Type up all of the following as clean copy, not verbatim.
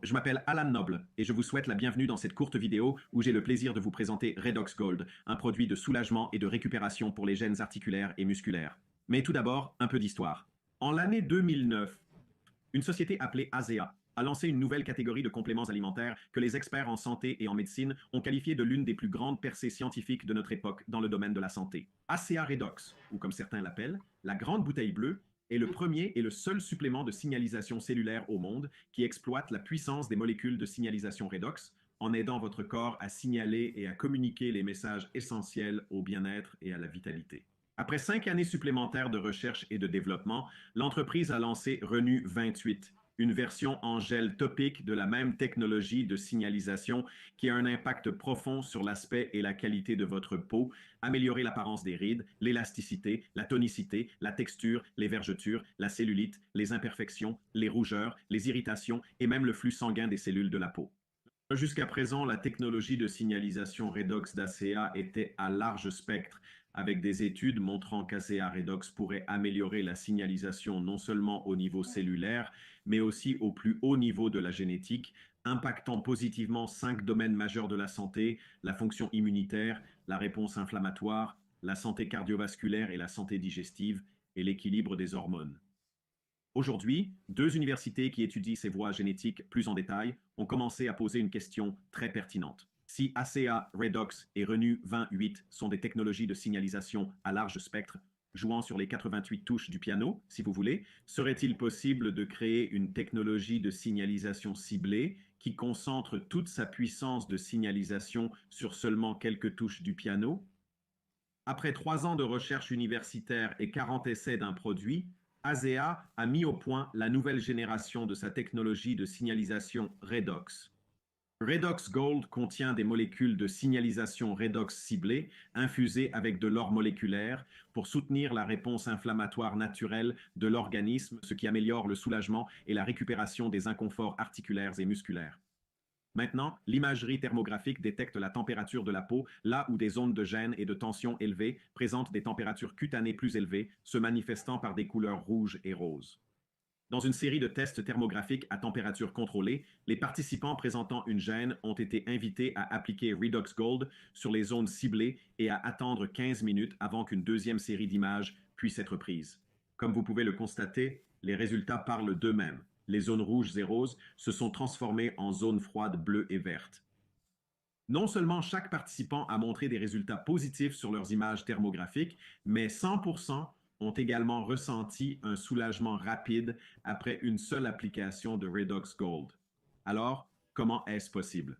Je m'appelle Alan Noble et je vous souhaite la bienvenue dans cette courte vidéo où j'ai le plaisir de vous présenter Redox Gold, un produit de soulagement et de récupération pour les gènes articulaires et musculaires. Mais tout d'abord, un peu d'histoire. En l'année 2009, une société appelée ASEA a lancé une nouvelle catégorie de compléments alimentaires que les experts en santé et en médecine ont qualifié de l'une des plus grandes percées scientifiques de notre époque dans le domaine de la santé. ASEA Redox, ou comme certains l'appellent, la grande bouteille bleue, est le premier et le seul supplément de signalisation cellulaire au monde qui exploite la puissance des molécules de signalisation redox en aidant votre corps à signaler et à communiquer les messages essentiels au bien-être et à la vitalité. Après 5 années supplémentaires de recherche et de développement, l'entreprise a lancé Renu 28, une version en gel topique de la même technologie de signalisation qui a un impact profond sur l'aspect et la qualité de votre peau, améliorer l'apparence des rides, l'élasticité, la tonicité, la texture, les vergetures, la cellulite, les imperfections, les rougeurs, les irritations et même le flux sanguin des cellules de la peau. Jusqu'à présent, la technologie de signalisation redox d'ACEA était à large spectre, avec des études montrant qu'ACEA redox pourrait améliorer la signalisation non seulement au niveau cellulaire, mais aussi au plus haut niveau de la génétique, impactant positivement 5 domaines majeurs de la santé: la fonction immunitaire, la réponse inflammatoire, la santé cardiovasculaire et la santé digestive, et l'équilibre des hormones. Aujourd'hui, 2 universités qui étudient ces voies génétiques plus en détail ont commencé à poser une question très pertinente. Si ACEA, Redox et Renu 28 sont des technologies de signalisation à large spectre, jouant sur les 88 touches du piano, si vous voulez, serait-il possible de créer une technologie de signalisation ciblée qui concentre toute sa puissance de signalisation sur seulement quelques touches du piano? Après 3 ans de recherche universitaire et 40 essais d'un produit, ASEA a mis au point la nouvelle génération de sa technologie de signalisation Redox. Redox Gold contient des molécules de signalisation redox ciblées, infusées avec de l'or moléculaire, pour soutenir la réponse inflammatoire naturelle de l'organisme, ce qui améliore le soulagement et la récupération des inconforts articulaires et musculaires. Maintenant, l'imagerie thermographique détecte la température de la peau là où des zones de gêne et de tension élevées présentent des températures cutanées plus élevées, se manifestant par des couleurs rouges et roses. Dans une série de tests thermographiques à température contrôlée, les participants présentant une gêne ont été invités à appliquer Redox Gold sur les zones ciblées et à attendre 15 minutes avant qu'une deuxième série d'images puisse être prise. Comme vous pouvez le constater, les résultats parlent d'eux-mêmes. Les zones rouges et roses se sont transformées en zones froides bleues et vertes. Non seulement chaque participant a montré des résultats positifs sur leurs images thermographiques, mais 100% ont également ressenti un soulagement rapide après une seule application de Redox Gold. Alors, comment est-ce possible?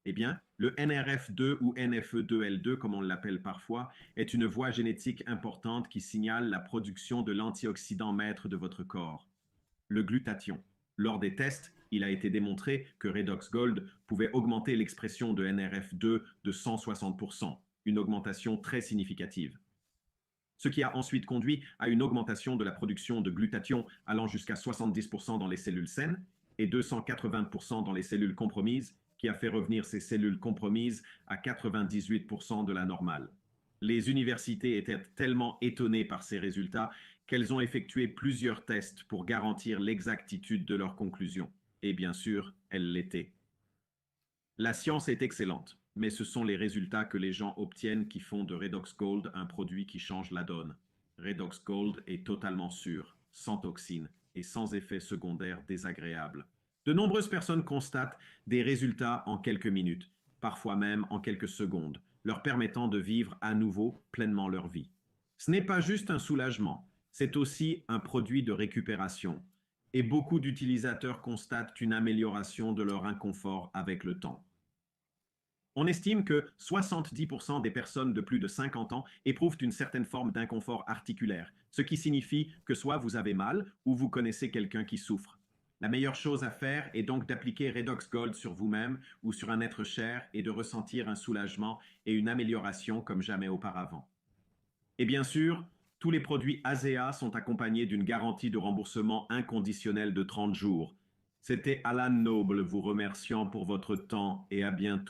Eh bien, le NRF2 ou NFE2L2, comme on l'appelle parfois, est une voie génétique importante qui signale la production de l'antioxydant maître de votre corps, le glutathion. Lors des tests, il a été démontré que Redox Gold pouvait augmenter l'expression de NRF2 de 160%, une augmentation très significative. Ce qui a ensuite conduit à une augmentation de la production de glutathion allant jusqu'à 70% dans les cellules saines et 280% dans les cellules compromises, qui a fait revenir ces cellules compromises à 98% de la normale. Les universités étaient tellement étonnées par ces résultats qu'elles ont effectué plusieurs tests pour garantir l'exactitude de leurs conclusions. Et bien sûr, elles l'étaient. La science est excellente, mais ce sont les résultats que les gens obtiennent qui font de Redox Gold un produit qui change la donne. Redox Gold est totalement sûr, sans toxines et sans effets secondaires désagréables. De nombreuses personnes constatent des résultats en quelques minutes, parfois même en quelques secondes, leur permettant de vivre à nouveau pleinement leur vie. Ce n'est pas juste un soulagement, c'est aussi un produit de récupération. Et beaucoup d'utilisateurs constatent une amélioration de leur inconfort avec le temps. On estime que 70% des personnes de plus de 50 ans éprouvent une certaine forme d'inconfort articulaire, ce qui signifie que soit vous avez mal ou vous connaissez quelqu'un qui souffre. La meilleure chose à faire est donc d'appliquer Redox Gold sur vous-même ou sur un être cher et de ressentir un soulagement et une amélioration comme jamais auparavant. Et bien sûr, tous les produits ASEA sont accompagnés d'une garantie de remboursement inconditionnel de 30 jours. C'était Alan Noble vous remerciant pour votre temps et à bientôt.